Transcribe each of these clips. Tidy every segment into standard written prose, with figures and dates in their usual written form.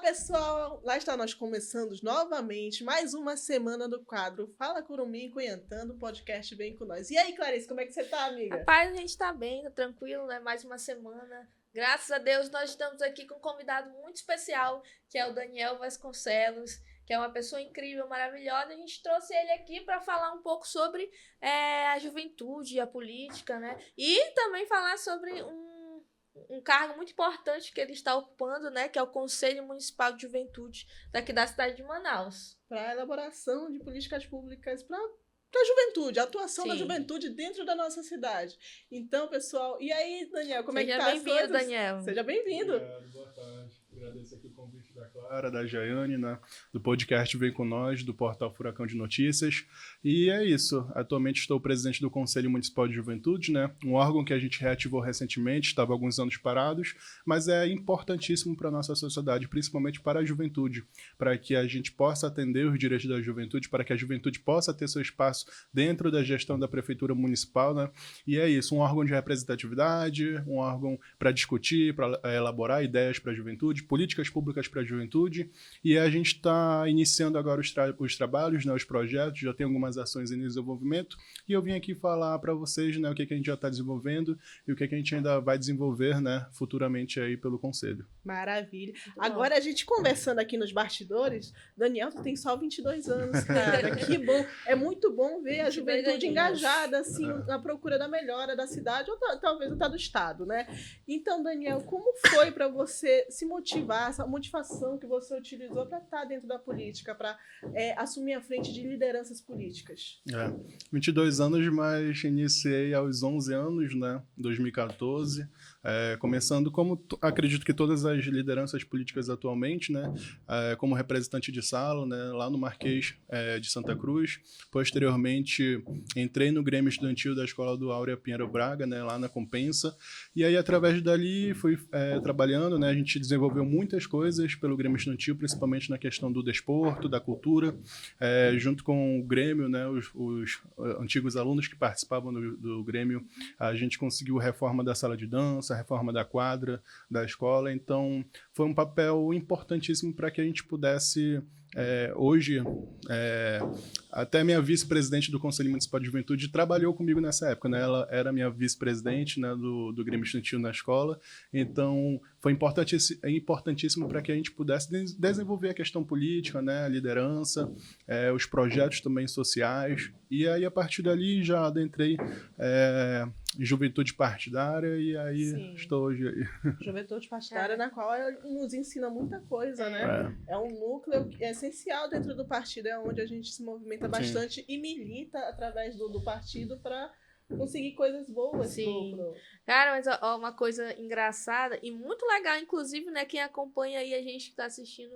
pessoal! Lá está nós começando novamente mais uma semana do quadro Fala Curumim Cunhantando, o podcast Vem Com Nós. E aí, Clarice, como é que você tá, amiga? Rapaz, a gente tá bem, tá tranquilo, né? Mais uma semana. Graças a Deus, nós estamos aqui com um convidado muito especial, que é o Daniel Vasconcelos, que é uma pessoa incrível, maravilhosa. A gente trouxe ele aqui para falar um pouco sobre a juventude, a política, né? E também falar sobre um cargo muito importante que ele está ocupando, né? Que é o Conselho Municipal de Juventude daqui da cidade de Manaus. Para a elaboração de políticas públicas para a juventude, a atuação da Sim. juventude dentro da nossa cidade. Então, pessoal, e aí, Daniel, como é que tá Seja as coisas? bem-vindo, Daniel. Seja bem-vindo. Obrigado, boa tarde. Agradeço aqui o convite da Clara, da Jaiane, né, do podcast Vem Com Nós, do portal Furacão de Notícias. E é isso. Atualmente estou presidente do Conselho Municipal de Juventude, né, um órgão que a gente reativou recentemente, estava há alguns anos parados, mas é importantíssimo para a nossa sociedade, principalmente para a juventude, para que a gente possa atender os direitos da juventude, para que a juventude possa ter seu espaço dentro da gestão da Prefeitura Municipal, né? E é isso, um órgão de representatividade, um órgão para discutir, para elaborar ideias para a juventude, políticas públicas para a juventude, e a gente está iniciando agora os trabalhos, né, os projetos, já tem algumas ações em desenvolvimento, e eu vim aqui falar para vocês, né, o que a gente já está desenvolvendo e o que a gente ainda vai desenvolver, né, futuramente aí pelo Conselho. Maravilha. Agora a gente conversando aqui nos bastidores, Daniel, tu tem só 22 anos, cara, que bom. É muito bom ver a juventude engajada, assim, na procura da melhora da cidade, ou talvez até do estado, né? Então, Daniel, como foi para você se motivar, essa motivação que você utilizou para estar dentro da política, para assumir a frente de lideranças políticas? 22 anos, mas iniciei aos 11 anos, né, 2014, começando como acredito que todas as lideranças políticas atualmente, né, como representante de sala, né, lá no Marquês de Santa Cruz. Posteriormente, entrei no Grêmio Estudantil da Escola do Áurea Pinheiro Braga, né, lá na Compensa, e aí através dali fui trabalhando, né, a gente desenvolveu muitas coisas pelo Grêmio Estudantil, principalmente na questão do desporto, da cultura, junto com o Grêmio, né, os antigos alunos que participavam do Grêmio, a gente conseguiu a reforma da sala de dança, a reforma da quadra da escola, então foi um papel importantíssimo para que a gente pudesse, hoje, até minha vice-presidente do Conselho Municipal de Juventude trabalhou comigo nessa época, né? Ela era minha vice-presidente, né, do Grêmio Estudantil na escola, então foi importantíssimo para que a gente pudesse desenvolver a questão política, né, a liderança, os projetos também sociais, e aí a partir dali já adentrei Juventude Partidária, e aí Sim. Estou hoje aí. Juventude Partidária, na qual nos ensina muita coisa, né? É um núcleo essencial dentro do partido, é onde a gente se movimenta bastante. Sim. E milita através do partido para conseguir coisas boas. Sim. Cara, mas ó, uma coisa engraçada e muito legal, inclusive, né, quem acompanha aí a gente que está assistindo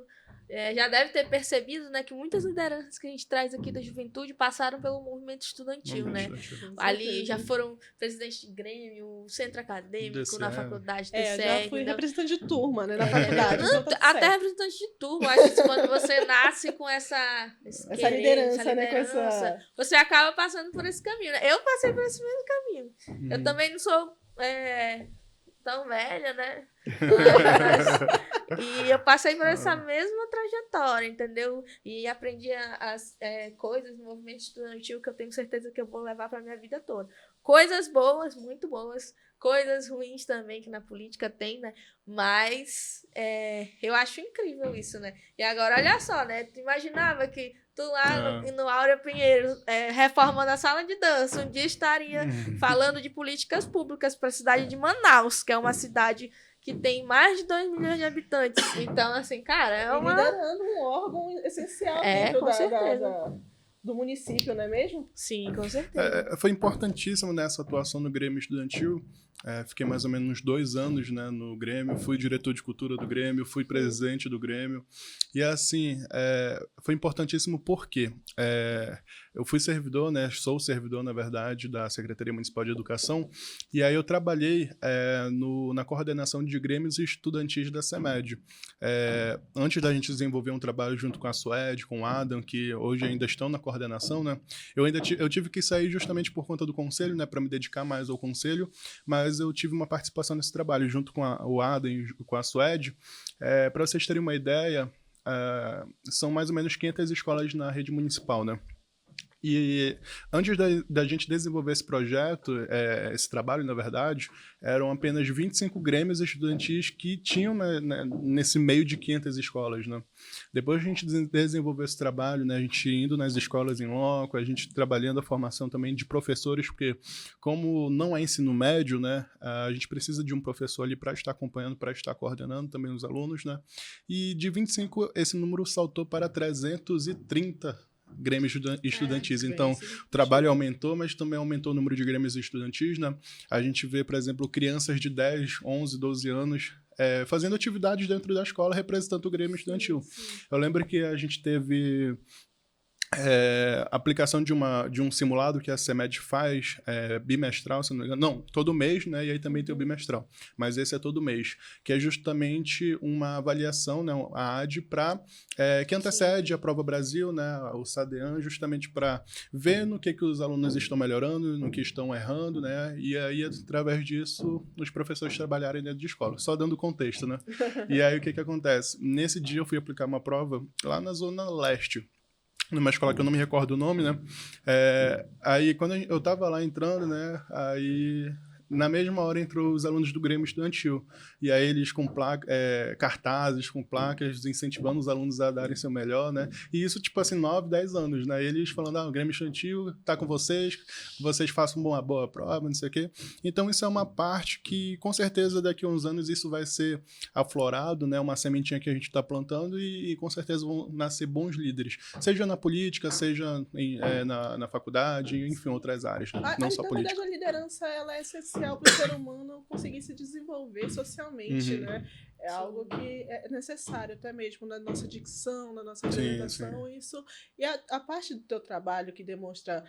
já deve ter percebido, né, que muitas lideranças que a gente traz aqui da juventude passaram pelo movimento estudantil, né? Ali já foram presidente de Grêmio, centro acadêmico, na faculdade, eu já fui representante de turma, né, na faculdade. Até representante de turma. Acho que quando você nasce com essa liderança, né, com essa... você acaba passando por esse caminho, né? Eu passei por esse mesmo caminho. Eu também não sou tão velha, né? E eu passei por essa mesma trajetória, entendeu? E aprendi as coisas no movimento estudantil que eu tenho certeza que eu vou levar para minha vida toda. Coisas boas, muito boas. Coisas ruins também que na política tem, né? Mas eu acho incrível isso, né? E agora, olha só, né? Tu imaginava que tu lá no Áurea Pinheiro, reformando a sala de dança, um dia estaria falando de políticas públicas para a cidade de Manaus, que é uma cidade que tem mais de 2 milhões de habitantes. Então, assim, cara, liderando um órgão essencial dentro do município, não é mesmo? Sim, com certeza. Foi importantíssimo nessa atuação no Grêmio Estudantil. Fiquei mais ou menos uns 2 anos, né, no Grêmio, fui diretor de cultura do Grêmio, fui presidente do Grêmio, e assim, foi importantíssimo porque eu fui servidor, né, sou servidor, na verdade, da Secretaria Municipal de Educação, e aí eu trabalhei na coordenação de grêmios estudantis da CEMED. Antes da gente desenvolver um trabalho junto com a Suede, com o Adam, que hoje ainda estão na coordenação, né, eu tive que sair justamente por conta do conselho, né, para me dedicar mais ao conselho, mas mas eu tive uma participação nesse trabalho, junto com o Adam e com a Suede. Para vocês terem uma ideia, são mais ou menos 500 escolas na rede municipal, né? E antes da gente desenvolver esse projeto, esse trabalho, na verdade, eram apenas 25 grêmios estudantis que tinham nesse meio de 500 escolas, né? Depois a gente desenvolveu esse trabalho, né? A gente indo nas escolas em loco, a gente trabalhando a formação também de professores, porque como não é ensino médio, né? A gente precisa de um professor ali para estar acompanhando, para estar coordenando também os alunos, né? E de 25, esse número saltou para 330 grêmios estudantis. Então, o trabalho aumentou, mas também aumentou o número de grêmios estudantis, né? A gente vê, por exemplo, crianças de 10, 11, 12 anos fazendo atividades dentro da escola representando o grêmio estudantil. Eu lembro que a gente teve aplicação de um simulado que a CEMED faz, bimestral, se não me engano. Não, todo mês, né? E aí também tem o bimestral. Mas esse é todo mês, que é justamente uma avaliação, né? A AD, que antecede a Prova Brasil, né? O SADEAN, justamente para ver no que os alunos estão melhorando, no que estão errando, né? E aí, através disso, os professores trabalharem dentro de escola. Só dando contexto, né? E aí, o que acontece? Nesse dia, eu fui aplicar uma prova lá na Zona Leste, numa escola que eu não me recordo o nome, né? Aí, quando eu tava lá entrando, né? Aí, na mesma hora, entrou os alunos do Grêmio Estudantil. E aí, eles com cartazes, com placas, incentivando os alunos a darem seu melhor, né? E isso, tipo assim, 9, 10 anos, né? E eles falando, o Grêmio Estudantil tá com vocês façam uma boa prova, não sei o quê. Então, isso é uma parte que, com certeza, daqui a uns anos, isso vai ser aflorado, né? Uma sementinha que a gente está plantando e, com certeza, vão nascer bons líderes. Seja na política, seja na faculdade, enfim, outras áreas, né? Não só política. Na verdade, a liderança, ela é essencial para o ser humano conseguir se desenvolver socialmente, né? É algo que é necessário até mesmo na nossa dicção, na nossa apresentação, isso. E a parte do teu trabalho que demonstra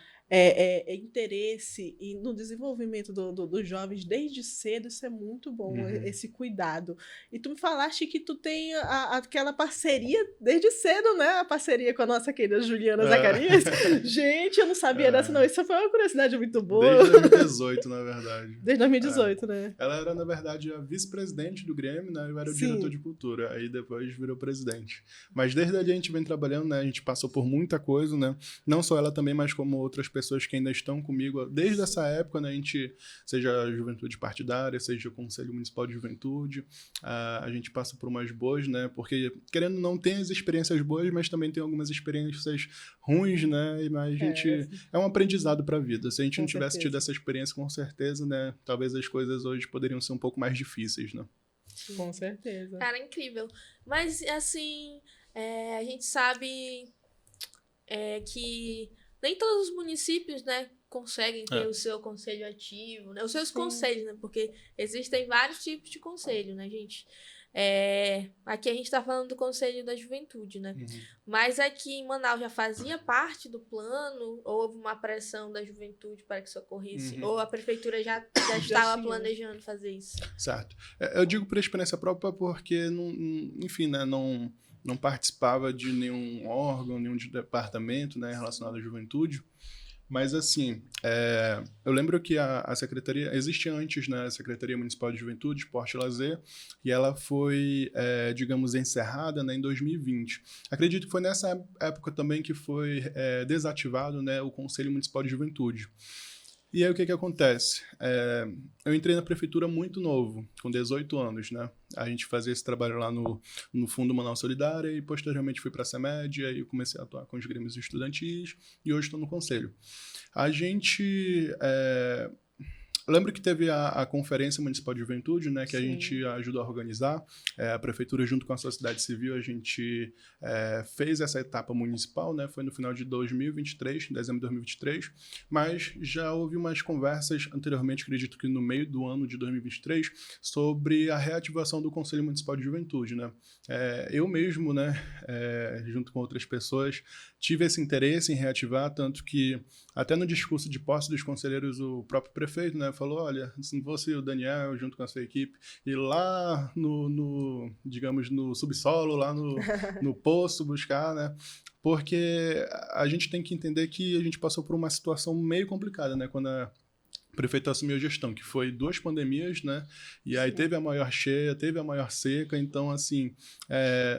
interesse no desenvolvimento dos jovens desde cedo, isso é muito bom, esse cuidado. E tu me falaste que tu tem aquela parceria desde cedo, né? A parceria com a nossa querida Juliana Zacarias. Gente, eu não sabia dessa, não. Isso foi uma curiosidade muito boa. Desde 2018, na verdade. Desde 2018, né? Ela era, na verdade, a vice-presidente do Grêmio, né? Eu era o diretor de cultura. Aí depois virou presidente. Mas desde ali a gente vem trabalhando, né? A gente passou por muita coisa, né? Não só ela também, mas como outras pessoas que ainda estão comigo. Desde essa época, né? A gente, seja a juventude partidária, seja o Conselho Municipal de Juventude, a gente passa por umas boas, né? Porque, querendo ou não, tem as experiências boas, mas também tem algumas experiências ruins, né? Mas a gente... É um aprendizado para a vida. Se a gente não tivesse tido essa experiência, com certeza, né? Talvez as coisas hoje poderiam ser um pouco mais difíceis, né? Com certeza. Cara, incrível. Mas, assim, a gente sabe que nem todos os municípios, né, conseguem ter o seu conselho ativo, né? Os seus conselhos, né? Porque existem vários tipos de conselho, né, gente? Aqui a gente tá falando do Conselho da Juventude, né? Mas aqui em Manaus já fazia parte do plano, ou houve uma pressão da juventude para que isso ocorresse, ou a prefeitura já estava planejando fazer isso? Certo. Eu digo por experiência própria porque, enfim, né, não participava de nenhum órgão, nenhum departamento, né, relacionado à juventude. Mas, assim, eu lembro que a secretaria... Existia antes, né, a Secretaria Municipal de Juventude, Esporte e Lazer, e ela foi, digamos, encerrada, né, em 2020. Acredito que foi nessa época também que foi desativado, né, o Conselho Municipal de Juventude. E aí, o que acontece? Eu entrei na prefeitura muito novo, com 18 anos, né? A gente fazia esse trabalho lá no Fundo Manaus Solidária e, posteriormente, fui para a CEMED, e aí eu comecei a atuar com os grêmios estudantis e hoje estou no conselho. A gente... Lembro que teve a Conferência Municipal de Juventude, né, que a gente ajudou a organizar. A prefeitura, junto com a sociedade civil, a gente fez essa etapa municipal, né, foi no final de 2023, em dezembro de 2023, mas já houve umas conversas anteriormente, acredito que no meio do ano de 2023, sobre a reativação do Conselho Municipal de Juventude, né. Eu mesmo, né, junto com outras pessoas, tive esse interesse em reativar, tanto que até no discurso de posse dos conselheiros, o próprio prefeito, né, falou, olha, se não fosse o Daniel junto com a sua equipe, ir lá digamos, no subsolo, lá no poço buscar, né, porque a gente tem que entender que a gente passou por uma situação meio complicada, né, quando a o prefeito assumiu a gestão, que foi 2 pandemias, né? E aí teve a maior cheia, teve a maior seca, então, assim,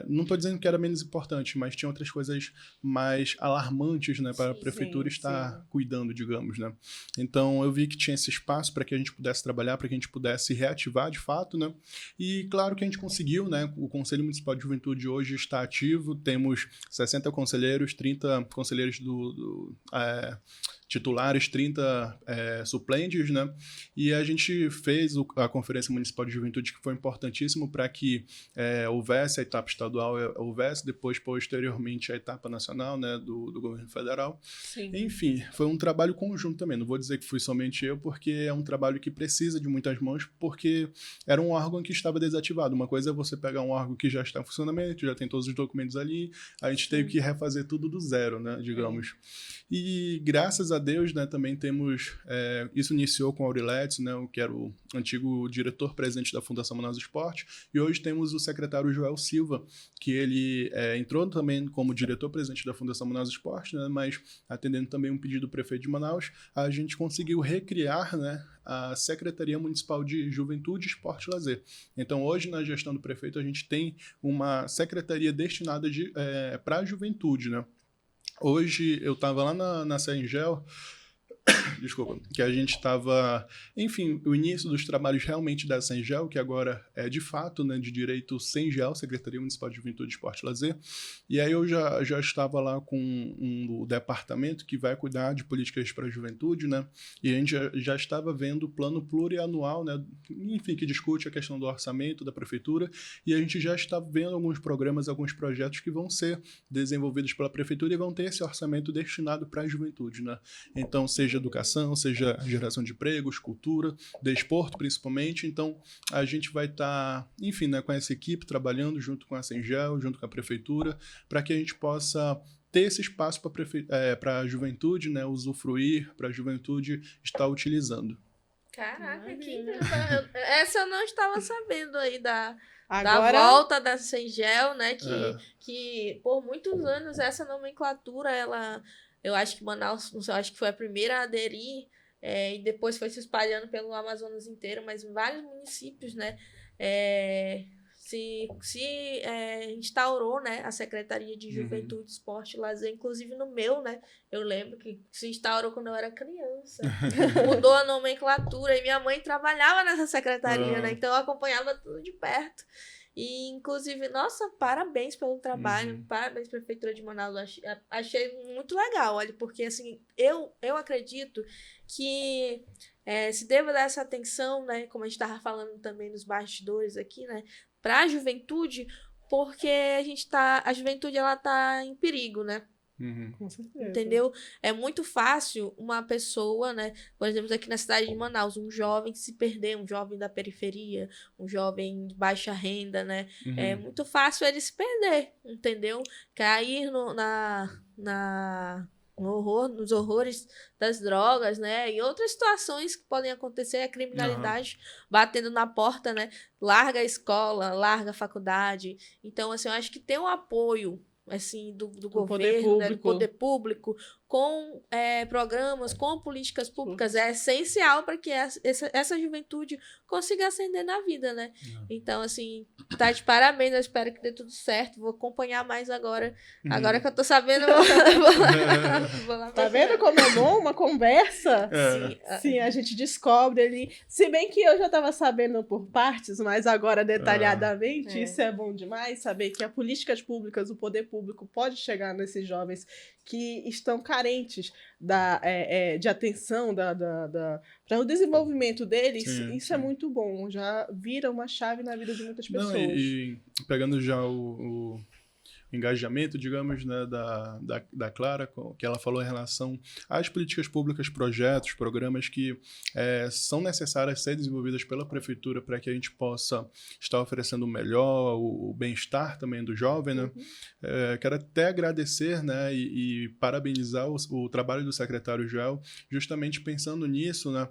não estou dizendo que era menos importante, mas tinha outras coisas mais alarmantes, né, para a prefeitura estar cuidando, digamos, né? Então, eu vi que tinha esse espaço para que a gente pudesse trabalhar, para que a gente pudesse reativar, de fato, né? E, claro que a gente conseguiu, né? O Conselho Municipal de Juventude hoje está ativo, temos 60 conselheiros, 30 conselheiros titulares, 30 suplentes, né? E a gente fez a Conferência Municipal de Juventude, que foi importantíssimo para que houvesse a etapa estadual, houvesse depois, posteriormente, a etapa nacional, né, do governo federal. Sim. Enfim, foi um trabalho conjunto também. Não vou dizer que fui somente eu, porque é um trabalho que precisa de muitas mãos, porque era um órgão que estava desativado. Uma coisa é você pegar um órgão que já está em funcionamento, já tem todos os documentos ali, a gente teve que refazer tudo do zero, né, digamos. E graças a Deus, né, também temos, isso iniciou com o Auriletes, né, que era o antigo diretor-presidente da Fundação Manaus Esporte, e hoje temos o secretário Joel Silva, que ele entrou também como diretor-presidente da Fundação Manaus Esporte, né, mas atendendo também um pedido do prefeito de Manaus, a gente conseguiu recriar, né, a Secretaria Municipal de Juventude, Esporte e Lazer. Então, hoje, na gestão do prefeito, a gente tem uma secretaria destinada para a juventude, né? Hoje, eu estava lá na Sengel, desculpa, que a gente estava, enfim, o início dos trabalhos realmente da Sengel, que agora é de fato, né, de direito Sengel, Secretaria Municipal de Juventude, Esporte e Lazer, e aí eu já estava lá com um departamento que vai cuidar de políticas para a juventude, né, e a gente já estava vendo o plano plurianual, né, enfim, que discute a questão do orçamento da prefeitura, e a gente já está vendo alguns programas, alguns projetos que vão ser desenvolvidos pela prefeitura e vão ter esse orçamento destinado para a juventude, né, então seja educação, seja geração de empregos, cultura, desporto principalmente. Então, a gente vai estar, enfim, né, com essa equipe trabalhando junto com a Sengel, junto com a prefeitura, para que a gente possa ter esse espaço para a juventude, né, usufruir, para a juventude estar utilizando. Caraca, que essa eu não estava sabendo aí da Agora... volta da Sengel, né, que por muitos anos essa nomenclatura, eu acho que Manaus, eu acho que foi a primeira a aderir, e depois foi se espalhando pelo Amazonas inteiro, mas em vários municípios, né, se instaurou, né, a Secretaria de Juventude, Esporte e Lazer, inclusive no meu, né, eu lembro que se instaurou quando eu era criança, mudou a nomenclatura, e minha mãe trabalhava nessa secretaria, né, então eu acompanhava tudo de perto. E, inclusive, nossa, parabéns pelo trabalho, parabéns, Prefeitura de Manaus, achei muito legal, olha, porque, assim, eu acredito que se deva dar essa atenção, né, como a gente estava falando também nos bastidores aqui, né, para a juventude, porque a juventude, ela tá em perigo, né? Com certeza. Entendeu? É muito fácil uma pessoa, né? Por exemplo, aqui na cidade de Manaus, um jovem se perder, um jovem da periferia, um jovem de baixa renda, né? É muito fácil ele se perder, entendeu? Cair nos horrores das drogas, né? E outras situações que podem acontecer, a criminalidade batendo na porta, né? Larga a escola, larga a faculdade. Então, assim, eu acho que ter um apoio, assim, do governo, né, do poder público, com programas, com políticas públicas, é essencial para que essa juventude consiga ascender na vida, né? Então, assim, tá de parabéns, eu espero que dê tudo certo, vou acompanhar mais agora. Agora que eu tô sabendo, vou lá. Tá vendo como é bom uma conversa? Sim, a gente descobre ali. Se bem que eu já estava sabendo por partes, mas agora detalhadamente, isso é bom demais, saber que a políticas públicas, o poder público pode chegar nesses jovens que estão carentes de atenção para o desenvolvimento deles. Isso é muito bom, já vira uma chave na vida de muitas pessoas. Não, e pegando já o engajamento, digamos, né, da Clara, que ela falou em relação às políticas públicas, projetos, programas que são necessárias ser desenvolvidas pela prefeitura para que a gente possa estar oferecendo o melhor, o bem-estar também do jovem, né? Quero até agradecer, né, e parabenizar o trabalho do secretário Joel, justamente pensando nisso, né?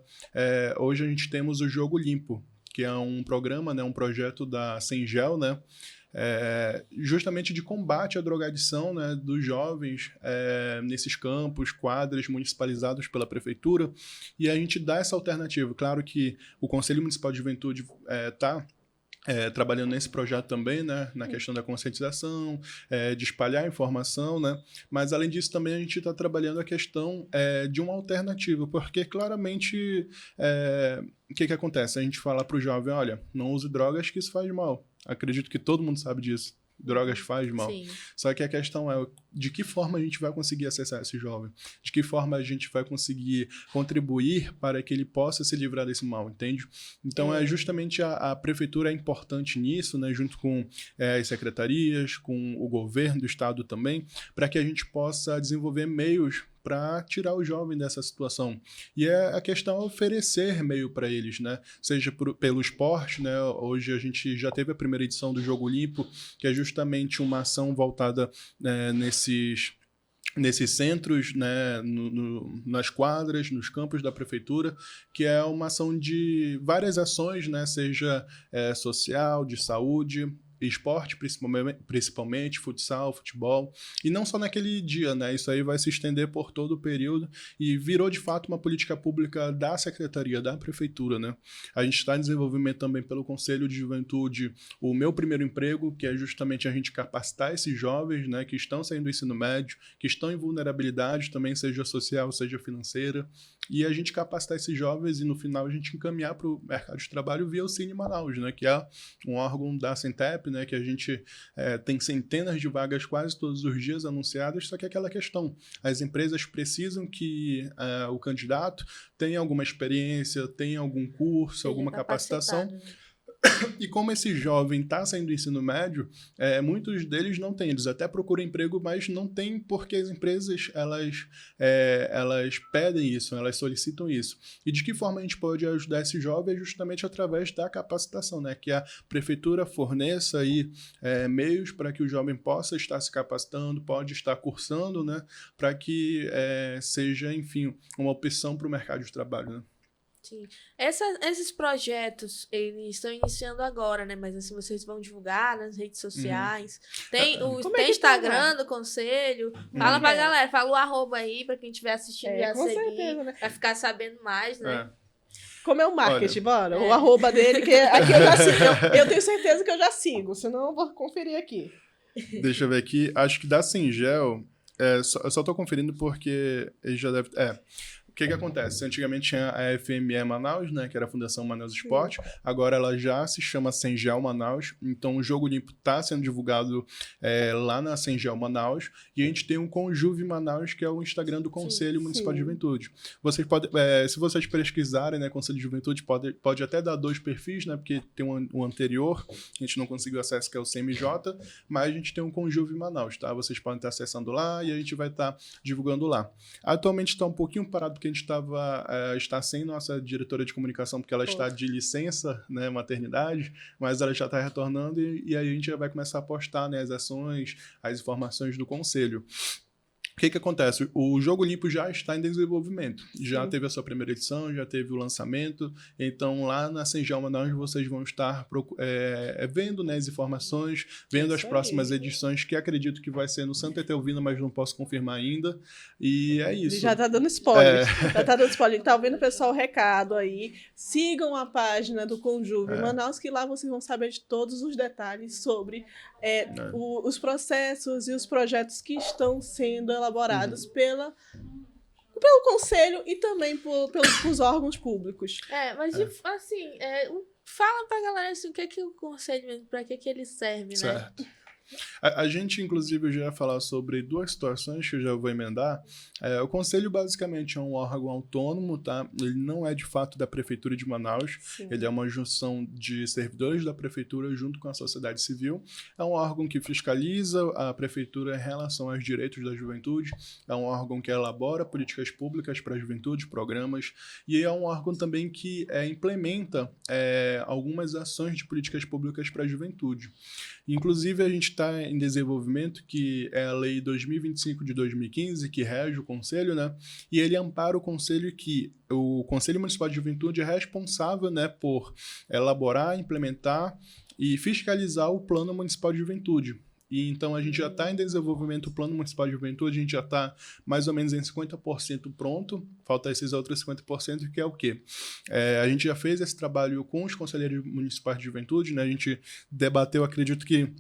Hoje a gente temos o Jogo Limpo, que é um programa, né, um projeto da Sengel, né, justamente de combate à drogadição, né, dos jovens nesses campos, quadras municipalizados pela prefeitura, e a gente dá essa alternativa. Claro que o Conselho Municipal de Juventude está trabalhando nesse projeto também, né, na questão da conscientização, de espalhar informação, né, mas além disso também a gente está trabalhando a questão de uma alternativa, porque claramente o que acontece? A gente fala para o jovem, olha, não use drogas que isso faz mal. Acredito que todo mundo sabe disso. Drogas faz mal. Sim. Só que a questão é de que forma a gente vai conseguir acessar esse jovem? De que forma a gente vai conseguir contribuir para que ele possa se livrar desse mal, entende? Então, justamente a prefeitura é importante nisso, né, junto com as secretarias, com o governo do estado também, para que a gente possa desenvolver meios para tirar o jovem dessa situação. E a questão é oferecer meio para eles, né? Seja pelo esporte, né? Hoje a gente já teve a primeira edição do Jogo Limpo, que é justamente uma ação voltada nesses centros, né, nas quadras, nos campos da prefeitura, que é uma ação de várias ações, né, seja social, de saúde, esporte, principalmente futsal, futebol, e não só naquele dia, né? Isso aí vai se estender por todo o período e virou de fato uma política pública da secretaria, da prefeitura, né? A gente está em desenvolvimento também pelo Conselho de Juventude o Meu Primeiro Emprego, que é justamente a gente capacitar esses jovens, né, que estão saindo do ensino médio, que estão em vulnerabilidade também, seja social, seja financeira, e a gente capacitar esses jovens e no final a gente encaminhar para o mercado de trabalho via o Cine Manaus, né, que é um órgão da Centep, né, que a gente tem centenas de vagas quase todos os dias anunciadas, só que é aquela questão, as empresas precisam que o candidato tenha alguma experiência, tenha algum curso, alguma capacitação. E como esse jovem está saindo do ensino médio, muitos deles não têm. Eles até procuram emprego, mas não têm porque as empresas elas pedem isso, elas solicitam isso. E de que forma a gente pode ajudar esse jovem? É justamente através da capacitação, né? Que a prefeitura forneça aí, meios para que o jovem possa estar se capacitando, pode estar cursando, né? Para que seja, enfim, uma opção para o mercado de trabalho, né? Sim. Esses projetos, eles estão iniciando agora, né? Mas assim, vocês vão divulgar nas redes sociais. Tem tem Instagram do Conselho. Fala pra galera, fala o arroba aí pra quem estiver assistindo já seguir. Certeza, né? Pra ficar sabendo mais, né? Como é o marketing, bora? O arroba dele, que aqui eu já sigo. Eu tenho certeza que eu já sigo, senão eu vou conferir aqui. Deixa eu ver aqui. Acho que da Sengel, eu só tô conferindo porque ele já deve... O que acontece? Antigamente tinha a FME Manaus, né, que era a Fundação Manaus Esporte, agora ela já se chama Sengel Manaus, então o Jogo Limpo está sendo divulgado lá na Sengel Manaus, e a gente tem o Conjuve Manaus, que é o Instagram do Conselho Municipal de Juventude. Vocês podem, se vocês pesquisarem, né, Conselho de Juventude, pode até dar 2 perfis, né, porque tem um anterior, a gente não conseguiu acesso, que é o CMJ, mas a gente tem um Conjuve Manaus, tá? Vocês podem estar acessando lá e a gente vai estar divulgando lá. Atualmente está um pouquinho parado, porque a gente está sem nossa diretora de comunicação, porque ela está de licença, né, maternidade, mas ela já está retornando e aí a gente já vai começar a postar, né, as ações, as informações do conselho. O que acontece? O Jogo Limpo já está em desenvolvimento. Já teve a sua primeira edição, já teve o lançamento. Então, lá na Sengel Manaus, vocês vão estar vendo, né, as informações, vendo as próximas edições, que acredito que vai ser no Santa Etelvina, mas não posso confirmar ainda. E é isso. Ele já está dando spoiler. Já está dando spoiler. Está ouvindo, pessoal, o recado aí. Sigam a página do Conjuve Manaus, que lá vocês vão saber de todos os detalhes sobre os processos e os projetos que estão sendo elaborados pelo Conselho e também pelos órgãos públicos. Mas assim, fala pra galera assim, o que é o Conselho mesmo, pra que ele serve, certo, né? A gente, inclusive, já ia falar sobre 2 situações que eu já vou emendar. O Conselho, basicamente, é um órgão autônomo, tá? Ele não é, de fato, da Prefeitura de Manaus. Sim. Ele é uma junção de servidores da Prefeitura junto com a sociedade civil. É um órgão que fiscaliza a Prefeitura em relação aos direitos da juventude. É um órgão que elabora políticas públicas para a juventude, programas. E é um órgão também que implementa algumas ações de políticas públicas para a juventude. Inclusive, a gente está em desenvolvimento, que é a Lei 2025 de 2015, que rege o Conselho, né? E ele ampara o Conselho que o Conselho Municipal de Juventude é responsável, né, por elaborar, implementar e fiscalizar o Plano Municipal de Juventude. E então a gente já está em desenvolvimento o Plano Municipal de Juventude, a gente já está mais ou menos em 50% pronto, falta esses outros 50%, que é o quê? A gente já fez esse trabalho com os conselheiros municipais de juventude, né? A gente debateu, acredito que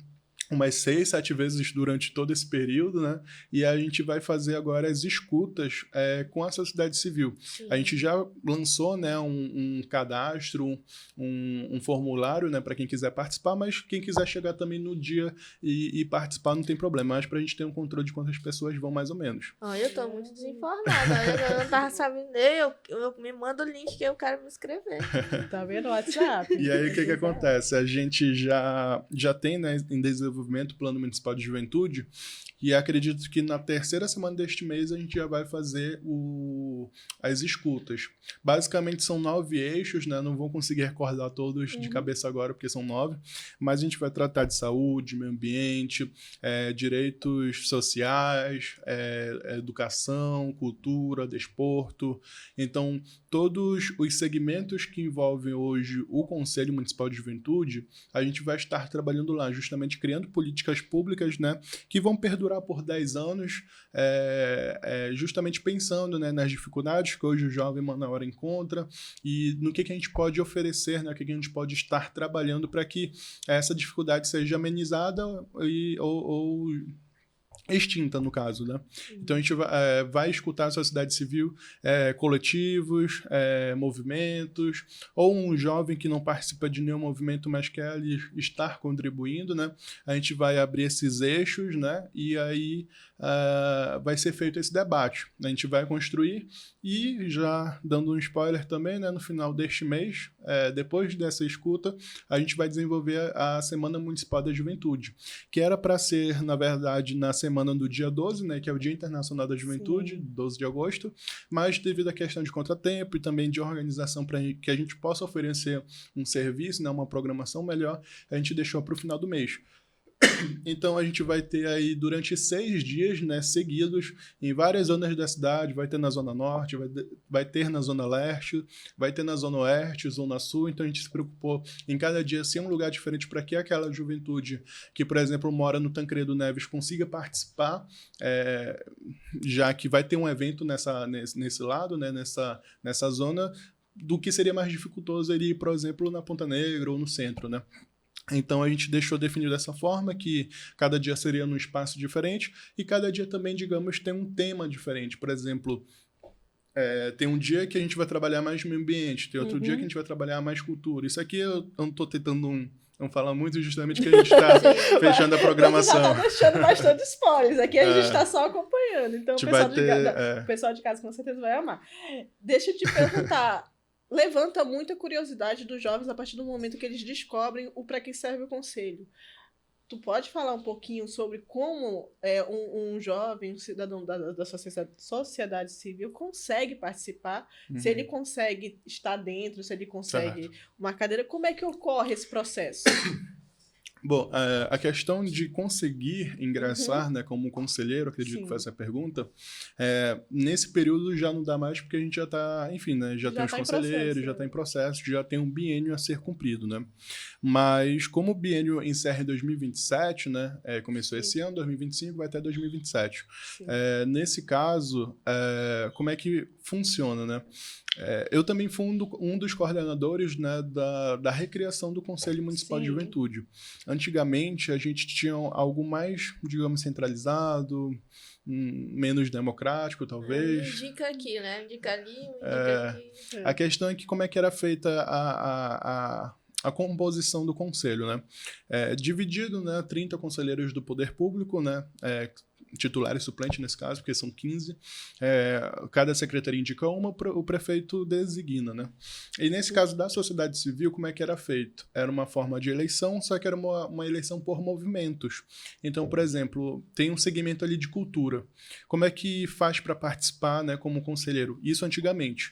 umas 6, 7 vezes durante todo esse período, né? E a gente vai fazer agora as escutas com a sociedade civil. Sim. A gente já lançou, né, um cadastro, um formulário, né, para quem quiser participar, mas quem quiser chegar também no dia e participar não tem problema. Mas para a gente ter um controle de quantas pessoas vão mais ou menos. Olha, eu tô muito desinformada. Eu não tava sabendo. Eu me mando o link que eu quero me inscrever. Tá vendo o WhatsApp? E aí o que acontece? A gente já tem, né, em desenvolvimento o Plano Municipal de Juventude, e acredito que na terceira semana deste mês a gente já vai fazer as escutas. Basicamente são 9 eixos, né? Não vou conseguir recordar todos de cabeça agora, porque são 9, mas a gente vai tratar de saúde, meio ambiente, direitos sociais, educação, cultura, desporto. Então, todos os segmentos que envolvem hoje o Conselho Municipal de Juventude, a gente vai estar trabalhando lá, justamente criando políticas públicas, né, que vão perdurar por 10 anos, justamente pensando, né, nas dificuldades que hoje o jovem Manaus encontra e no que a gente pode oferecer, né, o que a gente pode estar trabalhando para que essa dificuldade seja amenizada ou extinta, no caso, né? Então a gente vai escutar a sociedade civil, coletivos, movimentos, ou um jovem que não participa de nenhum movimento, mas quer ali estar contribuindo, né? A gente vai abrir esses eixos, né? E aí vai ser feito esse debate. A gente vai construir e, já dando um spoiler também, né? No final deste mês, depois dessa escuta, a gente vai desenvolver a Semana Municipal da Juventude, que era para ser, na verdade, na semana do dia 12, né, que é o Dia Internacional da Juventude, 12 de agosto, mas devido à questão de contratempo e também de organização para que a gente possa oferecer um serviço, né, uma programação melhor, a gente deixou para o final do mês. Então a gente vai ter aí durante 6 dias, né, seguidos em várias zonas da cidade, vai ter na Zona Norte, vai ter na Zona Leste, vai ter na Zona Oeste, Zona Sul. Então a gente se preocupou em cada dia ser um lugar diferente para que aquela juventude que, por exemplo, mora no Tancredo Neves consiga participar, já que vai ter um evento nesse lado, né, nessa zona, do que seria mais dificultoso ele ir, por exemplo, na Ponta Negra ou no centro, né? Então a gente deixou definido dessa forma, que cada dia seria num espaço diferente e cada dia também, digamos, tem um tema diferente. Por exemplo, tem um dia que a gente vai trabalhar mais meio ambiente, tem outro dia que a gente vai trabalhar mais cultura. Isso aqui eu não estou tentando não falar muito, justamente que a gente está fechando a programação. Você já está deixando bastante spoilers. Aqui a gente está só acompanhando. Então o pessoal de casa com certeza vai amar. Deixa eu te perguntar. Levanta muita curiosidade dos jovens a partir do momento que eles descobrem o para que serve o conselho. Tu pode falar um pouquinho sobre como um jovem, um cidadão da sociedade civil consegue participar, se ele consegue estar dentro, se ele consegue uma cadeira, como é que ocorre esse processo? Bom, a questão de conseguir ingressar, né, como conselheiro, acredito que foi essa a pergunta, nesse período já não dá mais porque a gente já está, enfim, né, já tem os conselheiros, já está em processo, já tem um biênio a ser cumprido, né? Mas como o biênio encerra em 2027, né, começou esse ano, 2025, vai até 2027. Nesse caso, como é que funciona, né? Eu também fui um dos coordenadores, né, da recriação do Conselho Municipal de Juventude. Antigamente, a gente tinha algo mais, digamos, centralizado, menos democrático, talvez. Indica aqui, né? Indica ali, indica aqui. A questão é que como é que era feita a composição do conselho, né? Dividido, né, 30 conselheiros do poder público, né, titular e suplente nesse caso, porque são 15, cada secretaria indica uma, o prefeito designa, né? E nesse caso da sociedade civil, como é que era feito? Era uma forma de eleição, só que era uma eleição por movimentos. Então, por exemplo, tem um segmento ali de cultura. Como é que faz para participar, né, como conselheiro? Isso antigamente.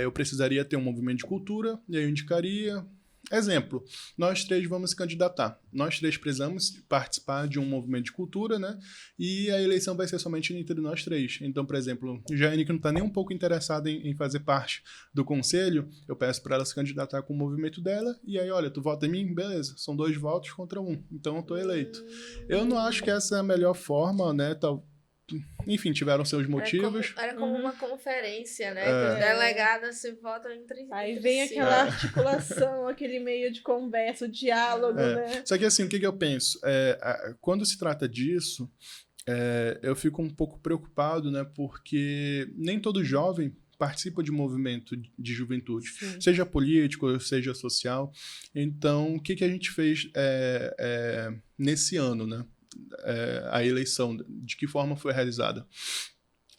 Eu precisaria ter um movimento de cultura, e aí eu indicaria Exemplo, nós 3 vamos se candidatar. Nós 3 precisamos participar de um movimento de cultura, né? E a eleição vai ser somente entre nós 3. Então, por exemplo, Jaiane, que não está nem um pouco interessada em fazer parte do conselho, eu peço para ela se candidatar com o movimento dela, e aí, olha, tu vota em mim? Beleza, são 2 votos contra 1. Então, eu estou eleito. Eu não acho que essa é a melhor forma, né? Enfim, tiveram seus motivos. Era como uma conferência, né? Que os delegados se votam entre si. Aí vem aquela articulação, aquele meio de conversa, o diálogo, né? Só que assim, o que eu penso? Quando se trata disso, eu fico um pouco preocupado, né? Porque nem todo jovem participa de movimento de juventude, sim, seja político, seja social. Então, o que a gente fez nesse ano, né? A eleição, de que forma foi realizada?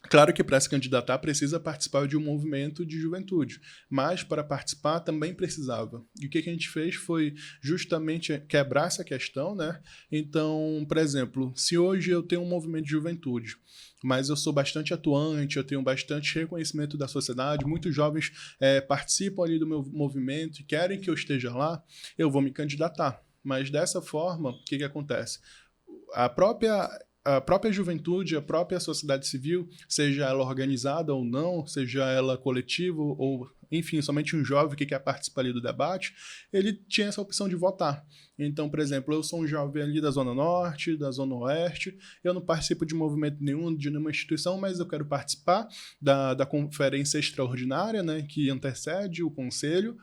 Claro que para se candidatar precisa participar de um movimento de juventude, mas para participar também precisava. E o que a gente fez foi justamente quebrar essa questão, né? Então, por exemplo, se hoje eu tenho um movimento de juventude, mas eu sou bastante atuante, eu tenho bastante reconhecimento da sociedade, muitos jovens participam ali do meu movimento e querem que eu esteja lá, eu vou me candidatar. Mas dessa forma, o que acontece? A própria juventude, a própria sociedade civil, seja ela organizada ou não, seja ela coletiva ou, enfim, somente um jovem que quer participar ali do debate, ele tinha essa opção de votar. Então, por exemplo, eu sou um jovem ali da Zona Norte, da Zona Oeste, eu não participo de movimento nenhum, de nenhuma instituição, mas eu quero participar da conferência extraordinária, né, que antecede o conselho,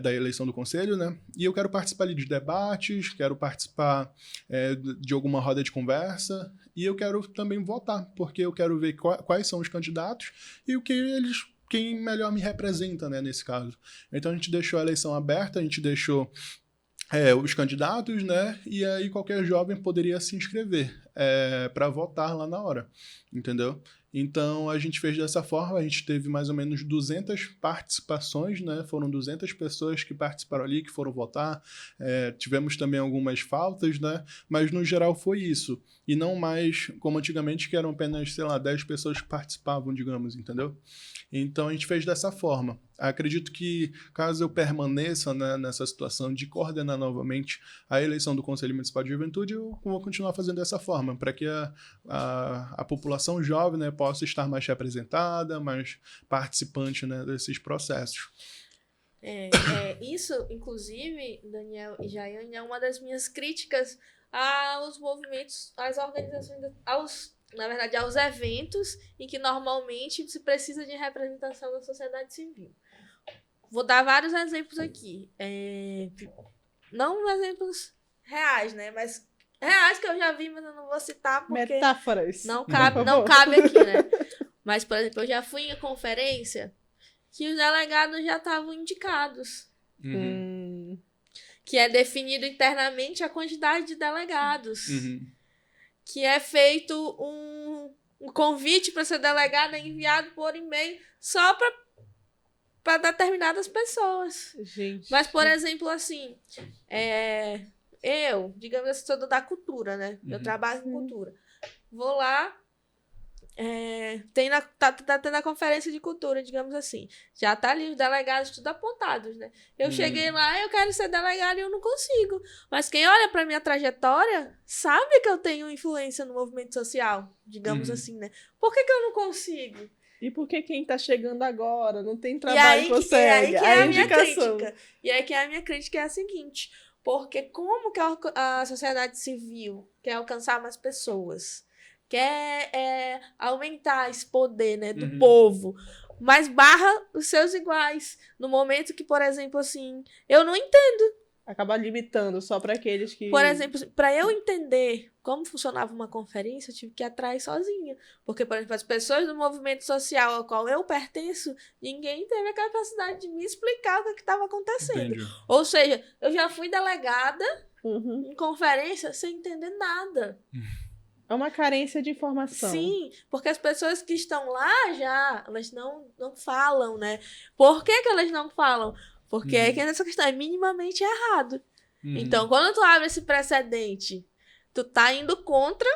da eleição do conselho, né? E eu quero participar ali de debates, quero participar de alguma roda de conversa, e eu quero também votar, porque eu quero ver quais são os candidatos e quem melhor me representa, né, nesse caso. Então a gente deixou a eleição aberta, a gente deixou os candidatos, né? E aí qualquer jovem poderia se inscrever para votar lá na hora, entendeu? Então, a gente fez dessa forma, a gente teve mais ou menos 200 participações, né? Foram 200 pessoas que participaram ali, que foram votar. Tivemos também algumas faltas, né? Mas, no geral, foi isso. E não mais como antigamente, que eram apenas, 10 pessoas que participavam, digamos, entendeu? Então, a gente fez dessa forma. Acredito que, caso eu permaneça, né, nessa situação de coordenar novamente a eleição do Conselho Municipal de Juventude, eu vou continuar fazendo dessa forma, para que a população jovem, né, possa estar mais representada, mais participante, né, desses processos. Isso, inclusive, Daniel e Jaiane, é uma das minhas críticas aos movimentos, às organizações, na verdade, aos eventos em que normalmente se precisa de representação da sociedade civil. Vou dar vários exemplos aqui. Não exemplos reais, né? Mas reais que eu já vi, mas eu não vou citar porque... Metáforas. Não cabe aqui, né? Mas, por exemplo, eu já fui em conferência que os delegados já estavam indicados. Uhum. Que é definido internamente a quantidade de delegados. Uhum. Que é feito um convite para ser delegado, enviado por e-mail só para determinadas pessoas. Gente. Mas, por exemplo, assim, eu, digamos assim, sou da cultura, né? Eu trabalho com cultura. Vou lá, tá tendo a conferência de cultura, digamos assim. Já tá ali os delegados tudo apontados, né? Eu cheguei lá, eu quero ser delegado e eu não consigo. Mas quem olha pra minha trajetória sabe que eu tenho influência no movimento social, digamos assim, né? Por que eu não consigo? E por que quem tá chegando agora não tem trabalho que consegue? E aí que é a minha crítica. E aí que a minha crítica é a seguinte: porque como que a sociedade civil quer alcançar mais pessoas, quer aumentar esse poder, né, do povo, mas barra os seus iguais, no momento que, por exemplo, assim, eu não entendo. Acaba limitando só para aqueles que... Por exemplo, para eu entender como funcionava uma conferência, eu tive que ir atrás sozinha. Porque, por exemplo, as pessoas do movimento social ao qual eu pertenço, ninguém teve a capacidade de me explicar o que estava acontecendo. Entendi. Ou seja, eu já fui delegada em conferência sem entender nada. É uma carência de informação. Sim, porque as pessoas que estão lá elas não falam, né? Por que elas não falam? Porque é que essa questão é minimamente errado. Então, quando tu abre esse precedente, tu tá indo contra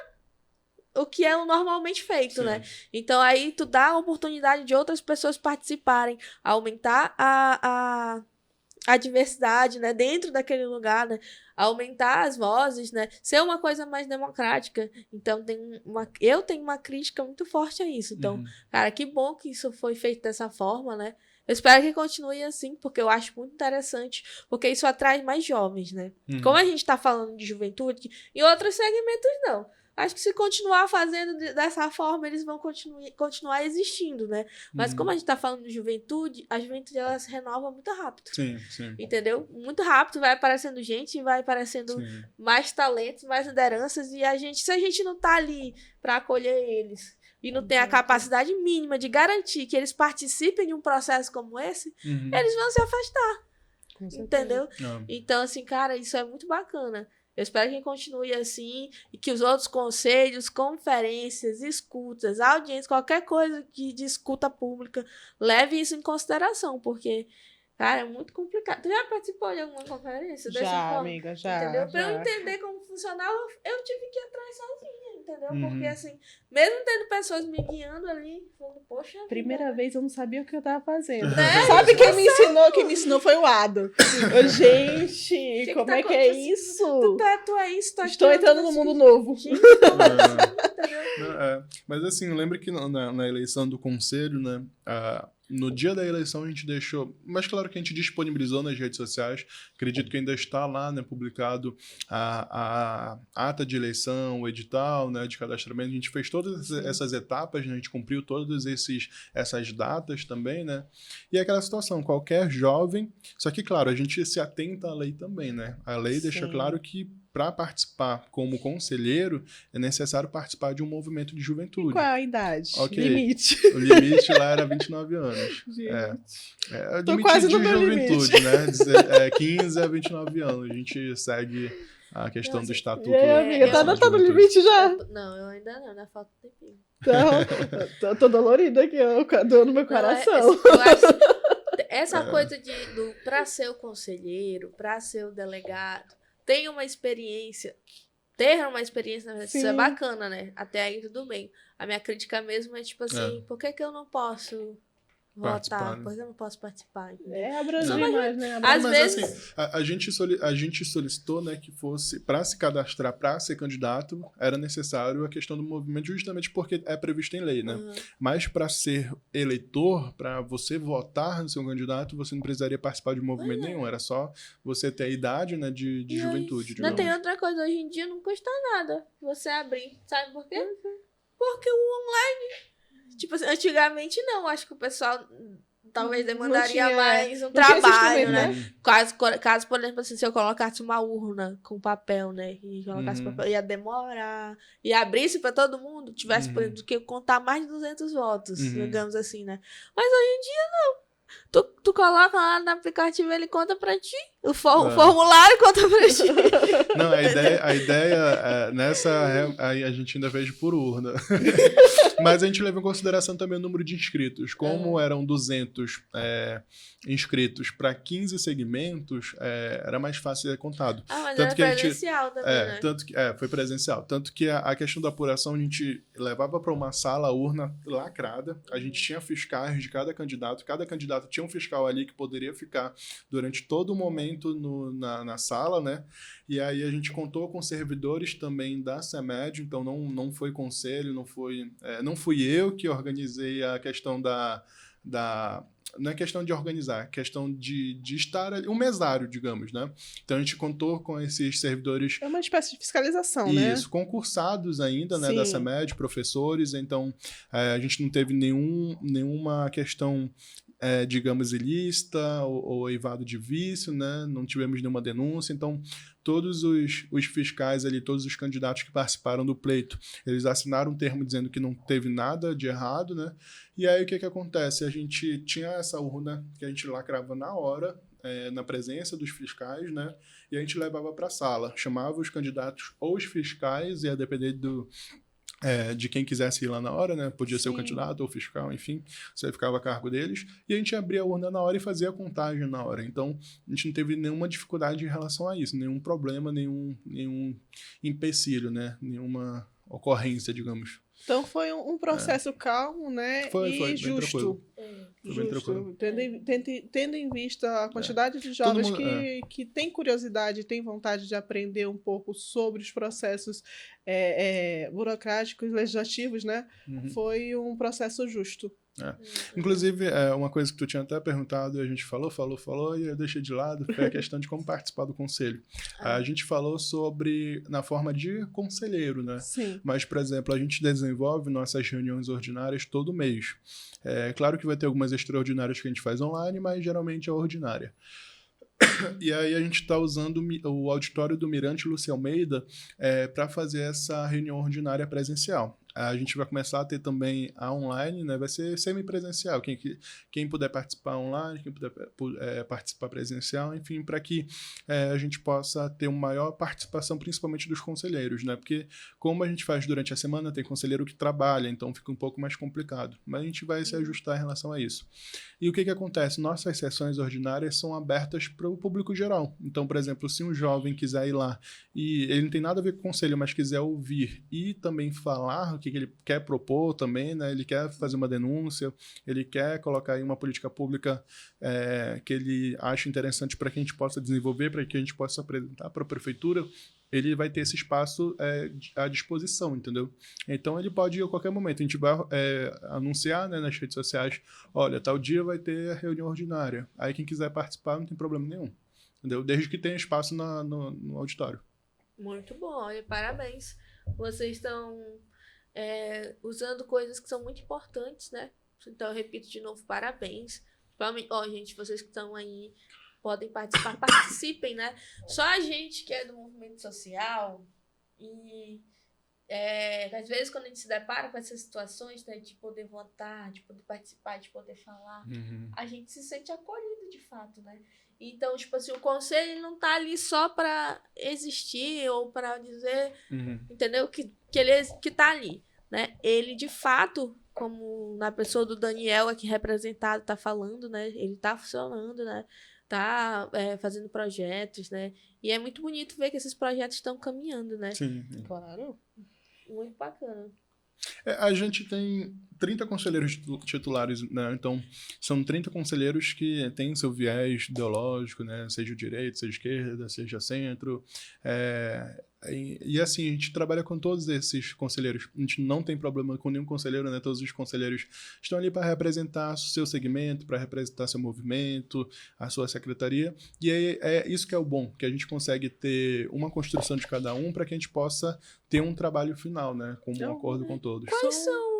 o que é o normalmente feito, né? Então, aí tu dá a oportunidade de outras pessoas participarem, aumentar a diversidade, né, dentro daquele lugar, né, aumentar as vozes, né, ser uma coisa mais democrática. Então, eu tenho uma crítica muito forte a isso. Então, cara, que bom que isso foi feito dessa forma, né? Eu espero que continue assim, porque eu acho muito interessante, porque isso atrai mais jovens, né? Como a gente tá falando de juventude, em outros segmentos não. Acho que se continuar fazendo dessa forma, eles vão continuar existindo, né? Mas como a gente tá falando de juventude, a juventude ela se renova muito rápido. Sim, sim. Entendeu? Muito rápido, vai aparecendo gente, vai aparecendo mais talentos, mais lideranças, e se a gente não tá ali para acolher eles e não tem a capacidade mínima de garantir que eles participem de um processo como esse, eles vão se afastar. Entendeu? Então, assim, cara, isso é muito bacana. Eu espero que continue assim e que os outros conselhos, conferências, escutas, audiências, qualquer coisa de escuta pública, leve isso em consideração, porque, cara, é muito complicado. Tu já participou de alguma conferência? Já, amiga, já. Entendeu? Pra eu entender como funcionava, eu tive que ir atrás sozinha, entendeu? Porque, assim, mesmo tendo pessoas me guiando ali, falando, poxa. Primeira vez eu não sabia o que eu tava fazendo. Né? Sabe quem me ensinou? Quem me ensinou foi o Ado. Gente, como é que é isso? Tu é isso, tu Estou entrando no mundo novo. Gente, como assim, entendeu? Mas assim, lembra que na eleição do conselho, né? No dia da eleição a gente deixou, mas claro que a gente disponibilizou nas redes sociais, acredito que ainda está lá, né, publicado a ata de eleição, o edital, né, de cadastramento, a gente fez todas essas etapas, né, a gente cumpriu todas essas datas também, né, e é aquela situação, qualquer jovem, só que claro, a gente se atenta à lei também, né, a lei deixa claro que para participar como conselheiro, é necessário participar de um movimento de juventude. E qual é a idade? Okay. Limite. O limite lá era 29 anos. Gente. Tô quase de no meu juventude, limite. né? 15 a 29 anos. A gente segue a questão do estatuto. E aí, amiga, tá no limite já? Não, eu ainda não, ainda falta um tempinho. Então, tô dolorida aqui, ó, dor no meu coração. Eu acho essa coisa pra ser o conselheiro, pra ser o delegado, ter uma experiência, isso é bacana, né? Até aí tudo bem. A minha crítica mesmo é tipo assim, por que eu não posso votar? Né? Por que eu não posso participar? Abranger mais, né? Às Mas vezes... assim, a gente solicitou, né, que fosse, para se cadastrar, para ser candidato, era necessário a questão do movimento, justamente porque é previsto em lei, né? Mas para ser eleitor, para você votar no seu candidato, você não precisaria participar de movimento nenhum, era só você ter a idade, né, de juventude. Não tem outra coisa, hoje em dia não custa nada você abrir, sabe por quê? Porque o online... Tipo assim, antigamente não, acho que o pessoal talvez demandaria mais um trabalho, né? Caso, por exemplo, assim, se eu colocasse uma urna com papel, né? E colocasse papel, ia demorar. E abrisse pra todo mundo, tivesse, por exemplo, que contar mais de 200 votos, digamos assim, né? Mas hoje em dia não. Tu coloca lá no aplicativo, ele conta pra ti. O formulário conta pra ti. Não, a ideia aí a gente ainda fez por urna. Mas a gente leva em consideração também o número de inscritos. Como eram 200 inscritos para 15 segmentos, era mais fácil de ser contado. Mas tanto era que presencial também, né? Tanto que, foi presencial. Tanto que a questão da apuração a gente levava para uma sala, a urna lacrada. A gente tinha fiscais de cada candidato tinha um fiscal ali que poderia ficar durante todo o momento na sala, né? E aí a gente contou com servidores também da CEMED, então não foi conselho, não fui eu que organizei a questão não é questão de organizar, é questão de estar ali, um mesário, digamos, né? Então a gente contou com esses servidores... É uma espécie de fiscalização, né? Isso, concursados ainda, né, da CEMED, professores, então a gente não teve nenhuma questão... digamos, ilícita ou eivado de vício, né? Não tivemos nenhuma denúncia, então todos os fiscais ali, todos os candidatos que participaram do pleito, eles assinaram um termo dizendo que não teve nada de errado, né? E aí o que acontece? A gente tinha essa urna que a gente lacrava na hora, na presença dos fiscais, né? E a gente levava para a sala, chamava os candidatos ou os fiscais, ia depender de quem quisesse ir lá na hora, né? Podia ser o candidato ou o fiscal, enfim, você ficava a cargo deles, e a gente abria a urna na hora e fazia a contagem na hora. Então, a gente não teve nenhuma dificuldade em relação a isso, nenhum problema, nenhum empecilho, né? Nenhuma ocorrência, digamos. Então foi um processo calmo, né? Foi e justo. Justo. Tendo em vista a quantidade de jovens mundo, que tem curiosidade, tem vontade de aprender um pouco sobre os processos burocráticos, legislativos, né? Foi um processo justo. Inclusive, uma coisa que tu tinha até perguntado e a gente falou e eu deixei de lado, foi a questão de como participar do conselho. A gente falou sobre na forma de conselheiro, né? Sim. Mas, por exemplo, a gente desenvolve nossas reuniões ordinárias todo mês. Claro que vai ter algumas extraordinárias que a gente faz online, mas geralmente é ordinária. E aí a gente está usando o auditório do Mirante Lúcia Almeida para fazer essa reunião ordinária presencial. A gente vai começar a ter também a online, né? Vai ser semipresencial. Quem puder participar online, quem puder participar presencial, enfim, para que a gente possa ter uma maior participação, principalmente dos conselheiros, né? Porque como a gente faz durante a semana, tem conselheiro que trabalha, então fica um pouco mais complicado. Mas a gente vai se ajustar em relação a isso. E o que acontece? Nossas sessões ordinárias são abertas para o público geral. Então, por exemplo, se um jovem quiser ir lá e ele não tem nada a ver com o conselho, mas quiser ouvir e também falar o que ele quer propor também, né? Ele quer fazer uma denúncia, ele quer colocar aí uma política pública que ele acha interessante para que a gente possa desenvolver, para que a gente possa apresentar para a prefeitura, ele vai ter esse espaço à disposição, entendeu? Então, ele pode ir a qualquer momento. A gente vai anunciar, né, nas redes sociais, olha, tal dia vai ter a reunião ordinária. Aí, quem quiser participar, não tem problema nenhum, entendeu? Desde que tenha espaço no auditório. Muito bom, olha, parabéns. Vocês estão usando coisas que são muito importantes, né? Então, eu repito de novo, parabéns. Gente, vocês que estão aí podem participar, participem, né? Só a gente que é do movimento social e às vezes quando a gente se depara com essas situações, né, de poder votar, de poder participar, de poder falar, a gente se sente acolhido de fato, né? Então, tipo assim, o conselho ele não tá ali só para existir ou para dizer, entendeu? Que ele tá ali, né? Ele, de fato, como na pessoa do Daniel aqui representado, tá falando, né? Ele tá funcionando, né? Tá fazendo projetos, né? E é muito bonito ver que esses projetos estão caminhando, né? Sim. Claro. Muito bacana. A gente tem 30 conselheiros titulares, né? Então, são 30 conselheiros que têm seu viés ideológico, né? Seja direita, seja esquerda, seja centro. E assim, a gente trabalha com todos esses conselheiros. A gente não tem problema com nenhum conselheiro, né? Todos os conselheiros estão ali para representar seu segmento, para representar seu movimento, a sua secretaria. E é isso que é o bom, que a gente consegue ter uma construção de cada um para que a gente possa ter um trabalho final, né? Com um acordo com todos. Quais são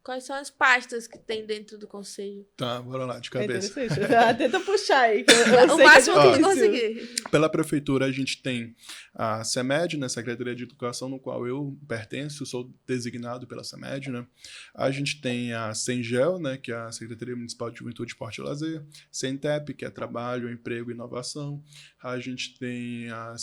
quais são as pastas que tem dentro do conselho? Tá, bora lá, de cabeça. Tenta puxar aí. Eu o máximo que eu conseguir. Pela prefeitura, a gente tem a CEMED, né, Secretaria de Educação, no qual eu pertenço, sou designado pela CEMED, né? A gente tem a CENGEL, né, que é a Secretaria Municipal de Juventude, Esporte e Lazer. CENTEP, que é Trabalho, Emprego e Inovação. A gente tem a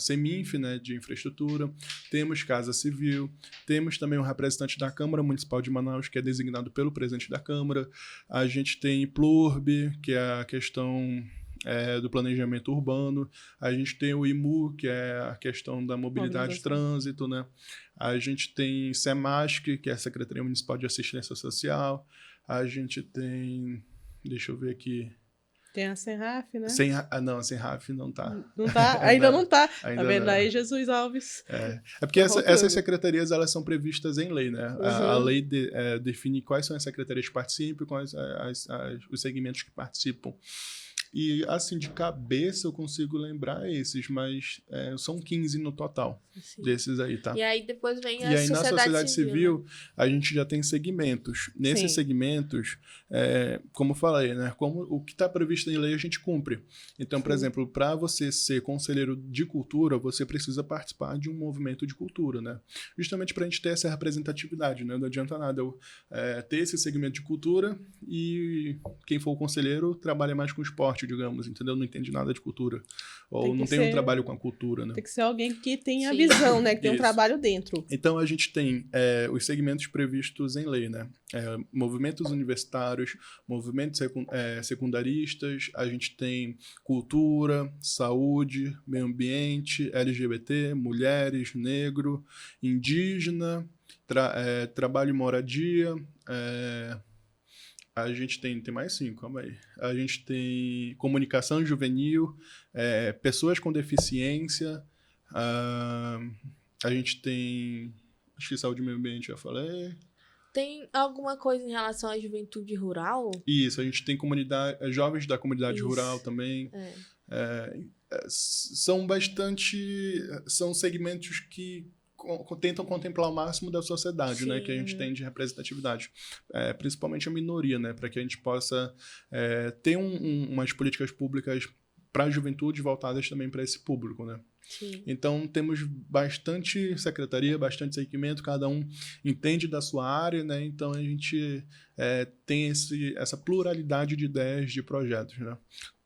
CEMINF, né, de Infraestrutura. Temos Casa Civil. Temos também um representante da Câmara Municipal de Manaus, que é designado pelo presidente da Câmara. A gente tem PLURB, que é a questão do planejamento urbano. A gente tem o IMU, que é a questão da mobilidade e trânsito, né? A gente tem SEMASC, que é a Secretaria Municipal de Assistência Social. A gente tem... Deixa eu ver aqui... Tem a Senraf, né? Não, a Senraf não tá. Não tá? Ainda não tá. Ainda tá vendo não. aí, Jesus Alves? É porque essas secretarias, elas são previstas em lei, né? A lei define quais são as secretarias que participam, quais os segmentos que participam. E, assim, de cabeça eu consigo lembrar esses, mas são 15 no total. Sim. Desses aí, tá? E aí depois vem a sociedade civil. E aí na sociedade civil, né? A gente já tem segmentos. Nesses segmentos, como eu falei, né? Como o que está previsto em lei a gente cumpre. Então, por exemplo, para você ser conselheiro de cultura, você precisa participar de um movimento de cultura, né? Justamente para a gente ter essa representatividade, né? Não adianta nada eu ter esse segmento de cultura e quem for o conselheiro trabalha mais com esporte, forte, digamos, entendeu? Não entende nada de cultura. Ou não tem um trabalho com a cultura, né? Tem que ser alguém que tenha a visão, né? Que tem um trabalho dentro. Então, a gente tem os segmentos previstos em lei, né? Movimentos universitários, movimentos secundaristas, a gente tem cultura, saúde, meio ambiente, LGBT, mulheres, negro, indígena, trabalho e moradia, a gente tem mais 5, calma aí. A gente tem comunicação juvenil, pessoas com deficiência, a gente tem, acho que saúde e meio ambiente, já falei. Tem alguma coisa em relação à juventude rural? Isso, a gente tem jovens da comunidade rural também. São segmentos que tentam contemplar o máximo da sociedade, né, que a gente tem de representatividade, principalmente a minoria, né, para que a gente possa ter umas políticas públicas para a juventude voltadas também para esse público, né. Sim. Então, temos bastante secretaria, bastante segmento, cada um entende da sua área, né, então a gente tem essa pluralidade de ideias, de projetos, né.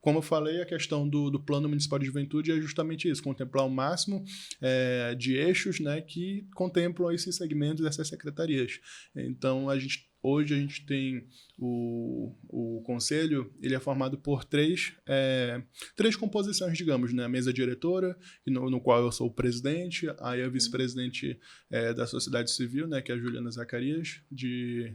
Como eu falei, a questão do Plano Municipal de Juventude é justamente isso, contemplar o máximo de eixos, né, que contemplam esses segmentos dessas secretarias. Então, hoje a gente tem o conselho, ele é formado por três composições, digamos, né? A mesa diretora, no qual eu sou o presidente, aí a vice-presidente da sociedade civil, né, que é a Juliana Zacarias, de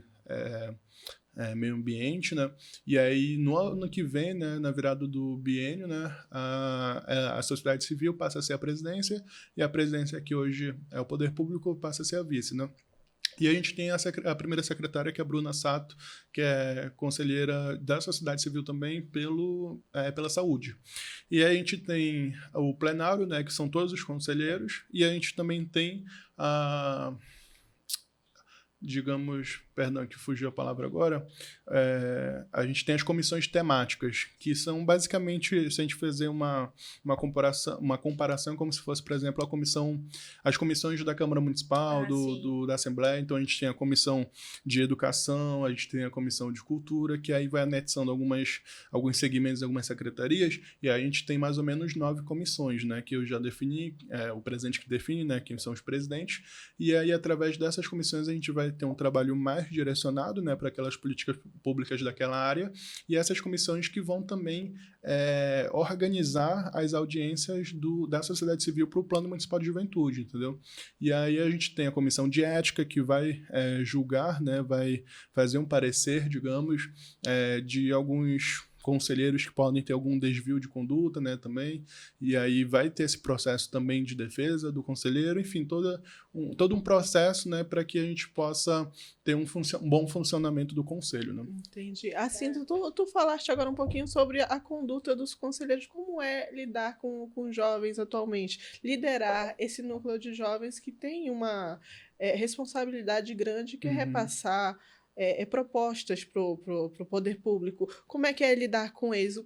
meio ambiente, né? E aí, no ano que vem, né, na virada do biênio, né, a sociedade civil passa a ser a presidência, e a presidência, que hoje é o poder público, passa a ser a vice, né? E a gente tem a primeira secretária, que é a Bruna Sato, que é conselheira da sociedade civil também pela saúde. E aí a gente tem o plenário, né, que são todos os conselheiros, e a gente também tem digamos, perdão, que fugiu a palavra agora, a gente tem as comissões temáticas, que são basicamente, se a gente fazer uma comparação como se fosse, por exemplo, as comissões da Câmara Municipal, da Assembleia. Então a gente tem a comissão de educação, a gente tem a comissão de cultura, que aí vai anexando alguns segmentos, algumas secretarias, e aí a gente tem mais ou menos 9 comissões, né, que eu já defini, o presidente que define, né, quem são os presidentes, e aí através dessas comissões a gente vai ter um trabalho mais direcionado, né, para aquelas políticas públicas daquela área, e essas comissões que vão também organizar as audiências da sociedade civil para o Plano Municipal de Juventude, entendeu? E aí a gente tem a comissão de ética, que vai julgar, né, vai fazer um parecer, digamos, de alguns conselheiros que podem ter algum desvio de conduta, né, também, e aí vai ter esse processo também de defesa do conselheiro, enfim, todo um processo, né, para que a gente possa ter um bom funcionamento do conselho, né. Entendi. Assim, tu falaste agora um pouquinho sobre a conduta dos conselheiros, como é lidar com jovens atualmente, liderar esse núcleo de jovens que tem uma responsabilidade grande, que é repassar propostas para o poder público. Como é que é lidar com eles?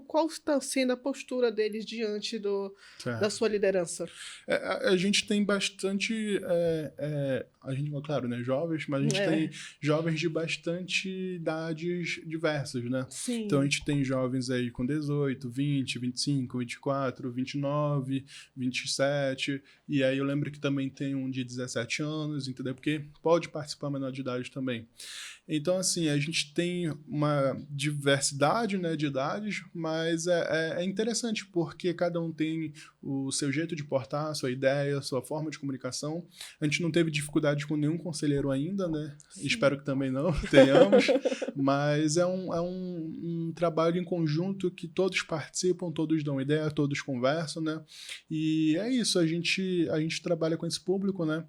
Qual está sendo a postura deles diante da sua liderança? A gente tem bastante... a gente, claro, né, jovens, mas a gente tem jovens de bastante idades diversas, né? Sim. Então a gente tem jovens aí com 18, 20, 25, 24, 29, 27, e aí eu lembro que também tem um de 17 anos, entendeu? Porque pode participar menor de idade também. Então, assim, a gente tem uma diversidade, né, de idades, mas é interessante, porque cada um tem o seu jeito de portar, a sua ideia, a sua forma de comunicação. A gente não teve dificuldade com nenhum conselheiro ainda, né? Sim. Espero que também não tenhamos, mas é um trabalho em conjunto que todos participam, todos dão ideia, todos conversam, né? E é isso, a gente trabalha com esse público, né,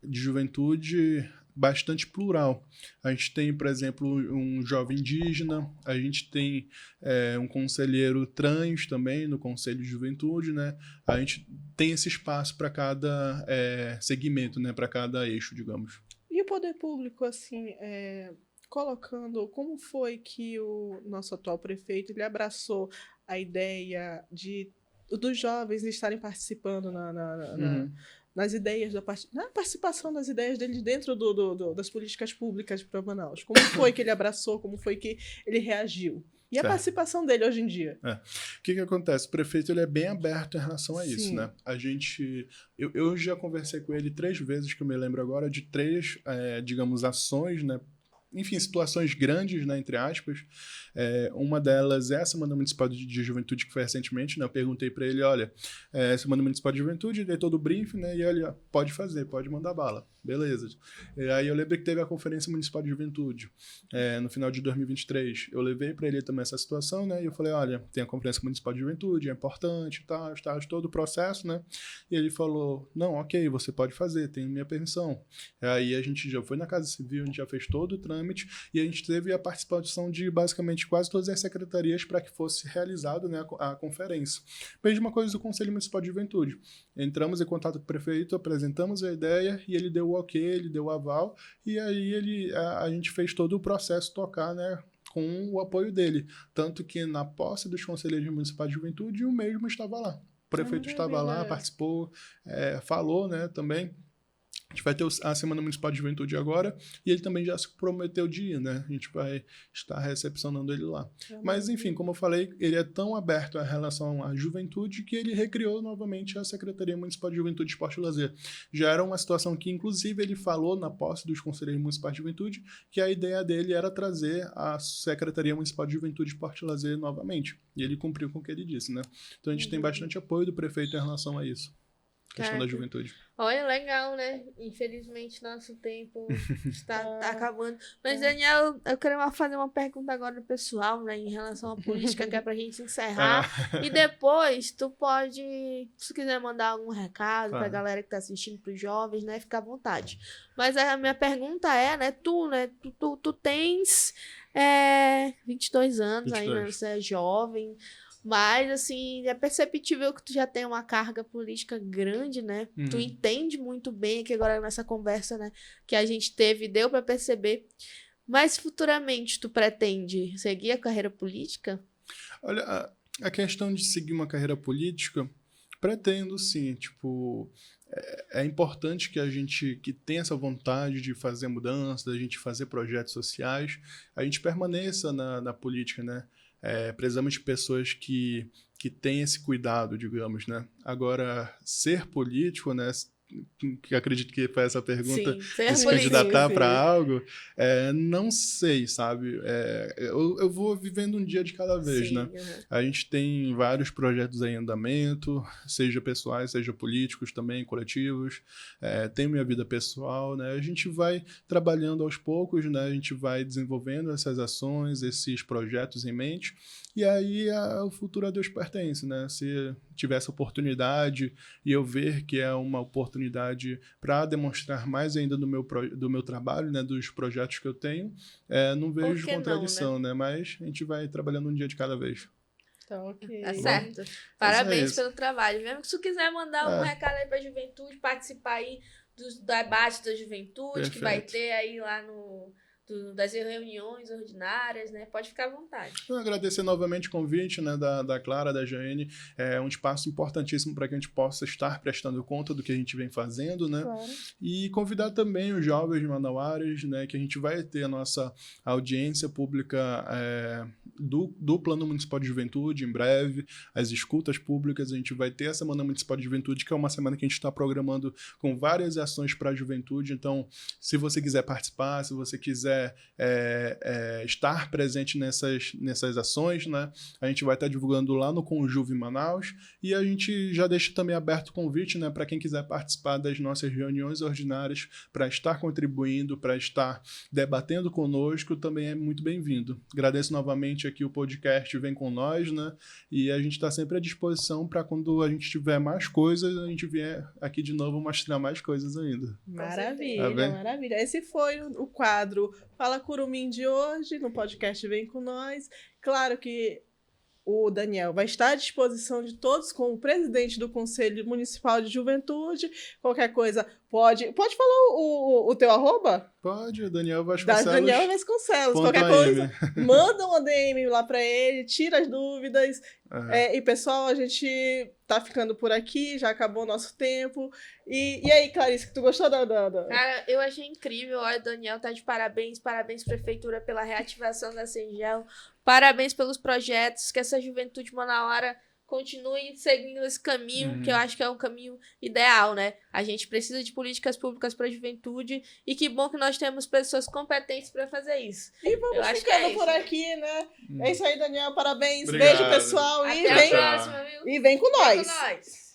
de juventude bastante plural. A gente tem, por exemplo, um jovem indígena, a gente tem um conselheiro trans também no Conselho de Juventude, né? A gente tem esse espaço para cada segmento, né? Para cada eixo, digamos. E o poder público, assim, colocando, como foi que o nosso atual prefeito ele abraçou a ideia dos jovens estarem participando nas ideias na participação das ideias deles dentro das políticas públicas para Manaus? Como foi que ele abraçou? Como foi que ele reagiu? E a participação dele hoje em dia? O que acontece? O prefeito ele é bem aberto em relação a isso, né? Eu já conversei com ele 3 vezes, que eu me lembro agora, de 3, digamos, ações, né? Enfim, situações grandes, né, entre aspas. Uma delas é a Semana Municipal de Juventude, que foi recentemente, né? Eu perguntei para ele, olha, Semana Municipal de Juventude, dei todo o briefing, né? E ele, pode fazer, pode mandar bala. Beleza. E aí eu lembro que teve a Conferência Municipal de Juventude, no final de 2023. Eu levei para ele também essa situação, né? E eu falei, olha, tem a Conferência Municipal de Juventude, é importante, tá, todo o processo, né? E ele falou, não, ok, você pode fazer, tem minha permissão. Aí a gente já foi na Casa Civil, a gente já fez todo o trâmite e a gente teve a participação de basicamente quase todas as secretarias para que fosse realizado, né, a conferência. Mesma coisa do Conselho Municipal de Juventude. Entramos em contato com o prefeito, apresentamos a ideia e ele deu o ok, ele deu o aval e aí a gente fez todo o processo tocar, né, com o apoio dele. Tanto que na posse dos conselheiros municipais de juventude, o mesmo estava lá. O prefeito estava lá, participou, falou, né, também. A gente vai ter a Semana Municipal de Juventude agora e ele também já se prometeu de ir, né? A gente vai estar recepcionando ele lá. Mas, enfim, como eu falei, ele é tão aberto em relação à juventude que ele recriou novamente a Secretaria Municipal de Juventude, Esporte e Lazer. Já era uma situação que, inclusive, ele falou na posse dos Conselheiros Municipais de Juventude que a ideia dele era trazer a Secretaria Municipal de Juventude, Esporte e Lazer novamente. E ele cumpriu com o que ele disse, né? Então, a gente tem bastante apoio do prefeito em relação a isso. Questão da juventude. Olha, legal, né? Infelizmente, nosso tempo está acabando. Mas, Daniel, eu quero fazer uma pergunta agora pessoal, né? Em relação à política, que é pra gente encerrar. E depois, tu pode, se quiser mandar algum recado pra galera que tá assistindo, pros jovens, né? Fica à vontade. Mas a minha pergunta é, né? Tu tens 22 anos ainda, você é jovem. Mas, assim, é perceptível que tu já tem uma carga política grande, né? Tu entende muito bem, que agora nessa conversa, né, que a gente teve, deu pra perceber. Mas, futuramente, tu pretende seguir a carreira política? Olha, a questão de seguir uma carreira política, pretendo sim. Tipo, é importante que a gente que tenha essa vontade de fazer mudanças, da gente fazer projetos sociais, a gente permaneça na política, né? Precisamos de pessoas que têm esse cuidado, digamos, né? Agora, ser político, né? Que acredito que foi essa pergunta, sim, se candidatar para algo, não sei, sabe? Eu vou vivendo um dia de cada vez, né? A gente tem vários projetos em andamento, seja pessoais, seja políticos também, coletivos, tenho minha vida pessoal, né? A gente vai trabalhando aos poucos, né? A gente vai desenvolvendo essas ações, esses projetos em mente, e aí o futuro a Deus pertence, né? Se tiver essa oportunidade e eu ver que é uma oportunidade para demonstrar mais ainda do meu trabalho, né? Dos projetos que eu tenho, não vejo contradição, né? Mas a gente vai trabalhando um dia de cada vez. Tá ok. Tá certo. Parabéns pelo trabalho. Mesmo que se tu quiser mandar um recado aí pra juventude, participar aí dos debates da juventude, que vai ter aí lá das reuniões ordinárias, né? Pode ficar à vontade. Eu agradecer novamente o convite, né, da Clara, da Jane. É um espaço importantíssimo para que a gente possa estar prestando conta do que a gente vem fazendo, né? Claro. E convidar também os jovens manauaras, né, que a gente vai ter a nossa audiência pública do Plano Municipal de Juventude em breve, as escutas públicas, a gente vai ter a Semana Municipal de Juventude, que é uma semana que a gente está programando com várias ações para a juventude. Então, se você quiser participar, se você quiser estar presente nessas ações, né? A gente vai estar divulgando lá no Conjuve Manaus e a gente já deixa também aberto o convite, né, para quem quiser participar das nossas reuniões ordinárias, para estar contribuindo, para estar debatendo conosco, também é muito bem-vindo. Agradeço novamente aqui o podcast Vem Com Nós, né? E a gente está sempre à disposição para quando a gente tiver mais coisas, a gente vier aqui de novo mostrar mais coisas ainda. Maravilha, maravilha. Esse foi o quadro Fala Curumim de hoje, no podcast Vem Com Nós. Claro que o Daniel vai estar à disposição de todos como presidente do Conselho Municipal de Juventude. Qualquer coisa, pode falar o teu @? Pode, Daniel Vasconcelos. Daniel Vasconcelos. Qualquer coisa, manda uma DM lá pra ele, tira as dúvidas. E, pessoal, a gente tá ficando por aqui, já acabou o nosso tempo. E aí, Clarice, tu gostou da... Cara, eu achei incrível. Olha, Daniel tá de parabéns. Parabéns, Prefeitura, pela reativação da Sengel. Parabéns pelos projetos. Que essa juventude manauara continue seguindo esse caminho, que eu acho que é um caminho ideal, né? A gente precisa de políticas públicas para a juventude e que bom que nós temos pessoas competentes para fazer isso. E vamos ficando por aqui, né? É isso aí, Daniel, parabéns. Obrigado. Beijo, pessoal. Até a próxima, viu? E vem com nós. Vem com nós.